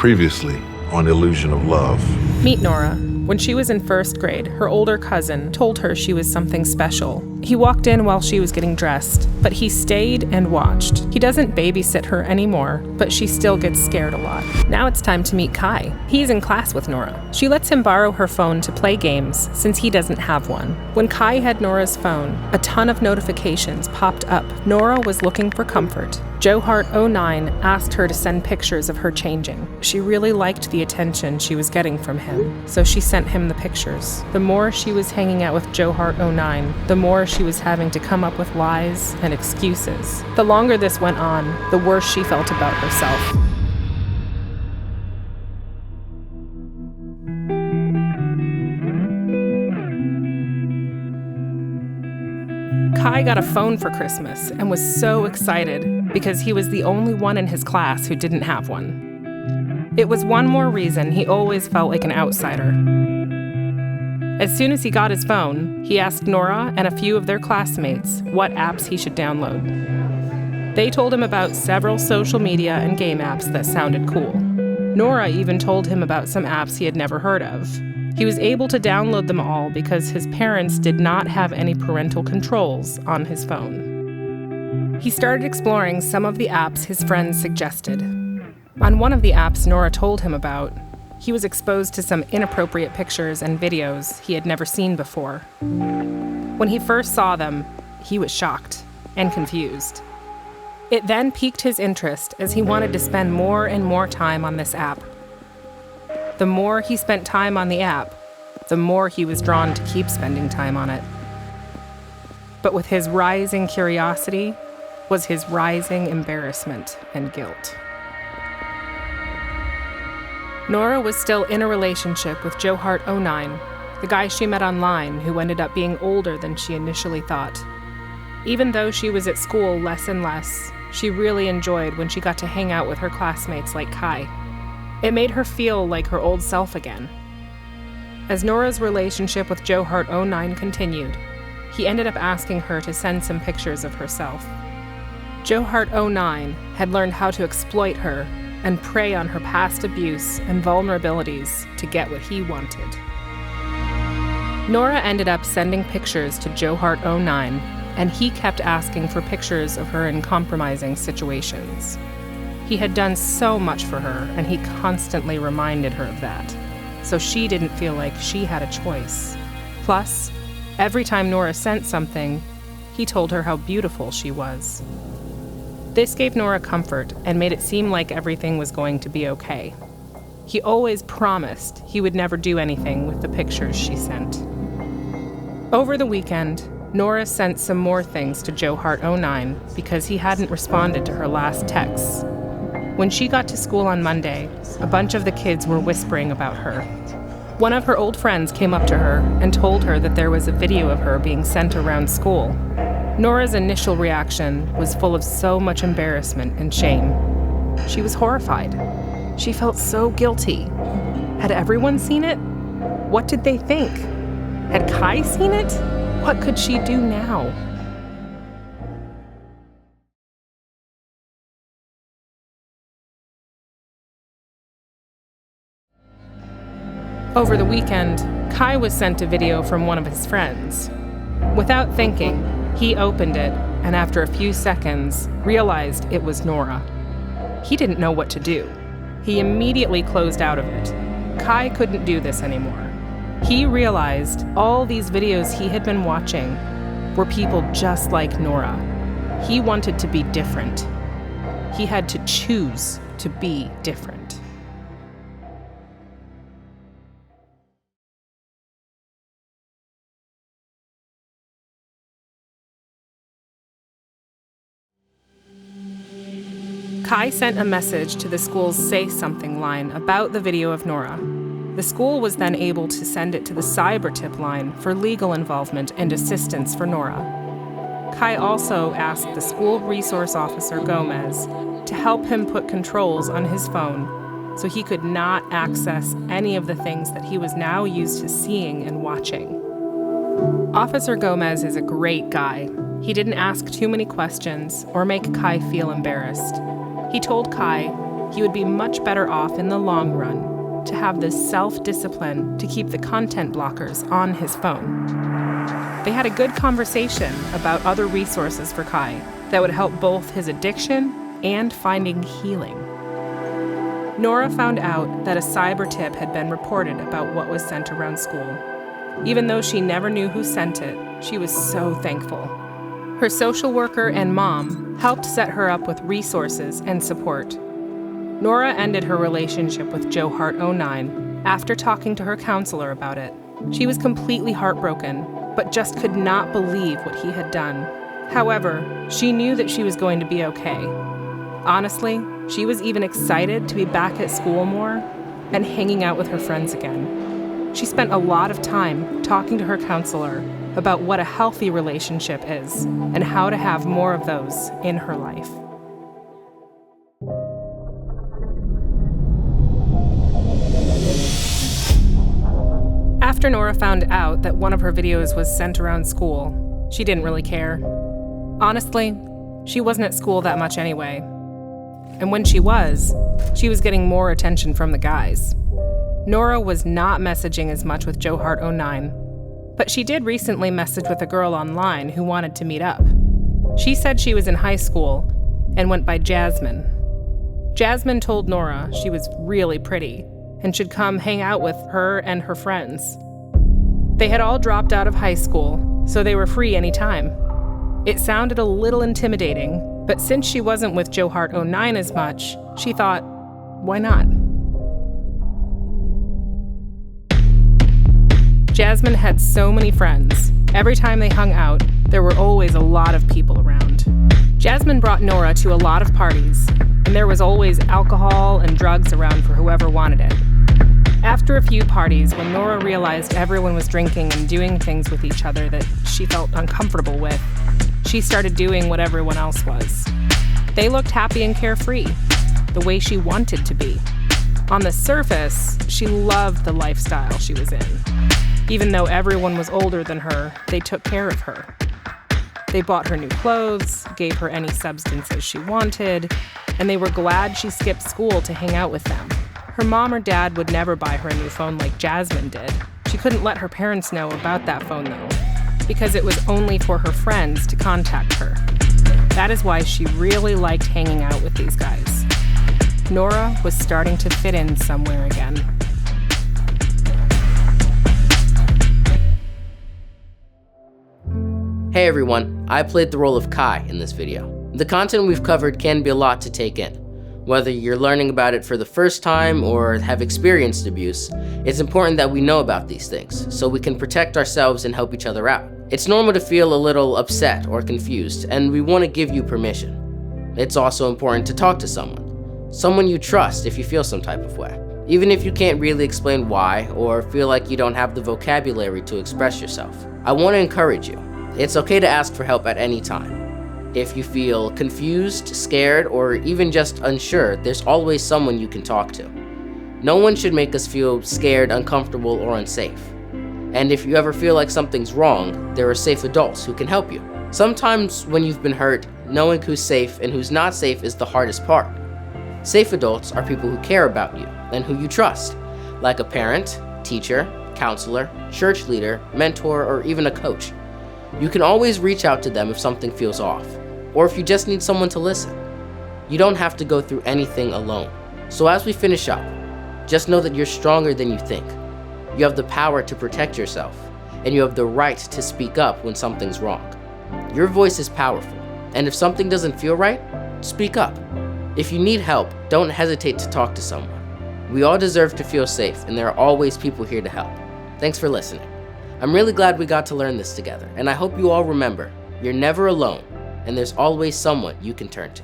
Previously on Illusion of Love. Meet Nora. When she was in first grade, her older cousin told her she was something special. He walked in while she was getting dressed, but he stayed and watched. He doesn't babysit her anymore, but she still gets scared a lot. Now it's time to meet Kai. He's in class with Nora. She lets him borrow her phone to play games since he doesn't have one. When Kai had Nora's phone, a ton of notifications popped up. Nora was looking for comfort. JoeHart09 asked her to send pictures of her changing. She really liked the attention she was getting from him, so she sent him the pictures. The more she was hanging out with JoeHart09, the more she was having to come up with lies and excuses. The longer this went on, the worse she felt about herself. Kai got a phone for Christmas and was so excited because he was the only one in his class who didn't have one. It was one more reason he always felt like an outsider. As soon as he got his phone, he asked Nora and a few of their classmates what apps he should download. They told him about several social media and game apps that sounded cool. Nora even told him about some apps he had never heard of. He was able to download them all because his parents did not have any parental controls on his phone. He started exploring some of the apps his friends suggested. On one of the apps Nora told him about, he was exposed to some inappropriate pictures and videos he had never seen before. When he first saw them, he was shocked and confused. It then piqued his interest as he wanted to spend more and more time on this app. The more he spent time on the app, the more he was drawn to keep spending time on it. But with his rising curiosity was his rising embarrassment and guilt. Nora was still in a relationship with JoeHart09, the guy she met online who ended up being older than she initially thought. Even though she was at school less and less, she really enjoyed when she got to hang out with her classmates like Kai. It made her feel like her old self again. As Nora's relationship with JoeHart09 continued, he ended up asking her to send some pictures of herself. JoeHart09 had learned how to exploit her and prey on her past abuse and vulnerabilities to get what he wanted. Nora ended up sending pictures to JoeHart09, and he kept asking for pictures of her in compromising situations. He had done so much for her, and he constantly reminded her of that, so she didn't feel like she had a choice. Plus, every time Nora sent something, he told her how beautiful she was. This gave Nora comfort and made it seem like everything was going to be okay. He always promised he would never do anything with the pictures she sent. Over the weekend, Nora sent some more things to JoeHart09 because he hadn't responded to her last texts. When she got to school on Monday, a bunch of the kids were whispering about her. One of her old friends came up to her and told her that there was a video of her being sent around school. Nora's initial reaction was full of so much embarrassment and shame. She was horrified. She felt so guilty. Had everyone seen it? What did they think? Had Kai seen it? What could she do now? Over the weekend, Kai was sent a video from one of his friends. Without thinking, he opened it and after a few seconds realized it was Nora. He didn't know what to do. He immediately closed out of it. Kai couldn't do this anymore. He realized all these videos he had been watching were people just like Nora. He wanted to be different. He had to choose to be different. Kai sent a message to the school's Say Something line about the video of Nora. The school was then able to send it to the cyber tip line for legal involvement and assistance for Nora. Kai also asked the school resource officer Gomez to help him put controls on his phone so he could not access any of the things that he was now used to seeing and watching. Officer Gomez is a great guy. He didn't ask too many questions or make Kai feel embarrassed. He told Kai he would be much better off in the long run to have the self-discipline to keep the content blockers on his phone. They had a good conversation about other resources for Kai that would help both his addiction and finding healing. Nora found out that a cyber tip had been reported about what was sent around school. Even though she never knew who sent it, she was so thankful. Her social worker and mom helped set her up with resources and support. Nora ended her relationship with Joe Hart 09 after talking to her counselor about it. She was completely heartbroken, but just could not believe what he had done. However, she knew that she was going to be okay. Honestly, she was even excited to be back at school more and hanging out with her friends again. She spent a lot of time talking to her counselor about what a healthy relationship is and how to have more of those in her life. After Nora found out that one of her videos was sent around school, she didn't really care. Honestly, she wasn't at school that much anyway. And when she was getting more attention from the guys. Nora was not messaging as much with Joe Hart 09, but she did recently message with a girl online who wanted to meet up. She said she was in high school and went by Jasmine. Jasmine told Nora she was really pretty and should come hang out with her and her friends. They had all dropped out of high school, so they were free anytime. It sounded a little intimidating, but since she wasn't with Joe Hart 09 as much, she thought, why not? Jasmine had so many friends. Every time they hung out, there were always a lot of people around. Jasmine brought Nora to a lot of parties, and there was always alcohol and drugs around for whoever wanted it. After a few parties, when Nora realized everyone was drinking and doing things with each other that she felt uncomfortable with, she started doing what everyone else was. They looked happy and carefree, the way she wanted to be. On the surface, she loved the lifestyle she was in. Even though everyone was older than her, they took care of her. They bought her new clothes, gave her any substances she wanted, and they were glad she skipped school to hang out with them. Her mom or dad would never buy her a new phone like Jasmine did. She couldn't let her parents know about that phone though, because it was only for her friends to contact her. That is why she really liked hanging out with these guys. Nora was starting to fit in somewhere again. Hey everyone, I played the role of Kai in this video. The content we've covered can be a lot to take in. Whether you're learning about it for the first time or have experienced abuse, it's important that we know about these things so we can protect ourselves and help each other out. It's normal to feel a little upset or confused, and we want to give you permission. It's also important to talk to someone you trust if you feel some type of way, even if you can't really explain why or feel like you don't have the vocabulary to express yourself. I want to encourage you. It's okay to ask for help at any time. If you feel confused, scared, or even just unsure, there's always someone you can talk to. No one should make us feel scared, uncomfortable, or unsafe. And if you ever feel like something's wrong, there are safe adults who can help you. Sometimes when you've been hurt, knowing who's safe and who's not safe is the hardest part. Safe adults are people who care about you and who you trust, like a parent, teacher, counselor, church leader, mentor, or even a coach. You can always reach out to them if something feels off, or if you just need someone to listen. You don't have to go through anything alone. So as we finish up, just know that you're stronger than you think. You have the power to protect yourself, and you have the right to speak up when something's wrong. Your voice is powerful, and if something doesn't feel right, speak up. If you need help, don't hesitate to talk to someone. We all deserve to feel safe, and there are always people here to help. Thanks for listening. I'm really glad we got to learn this together, and I hope you all remember, you're never alone, and there's always someone you can turn to.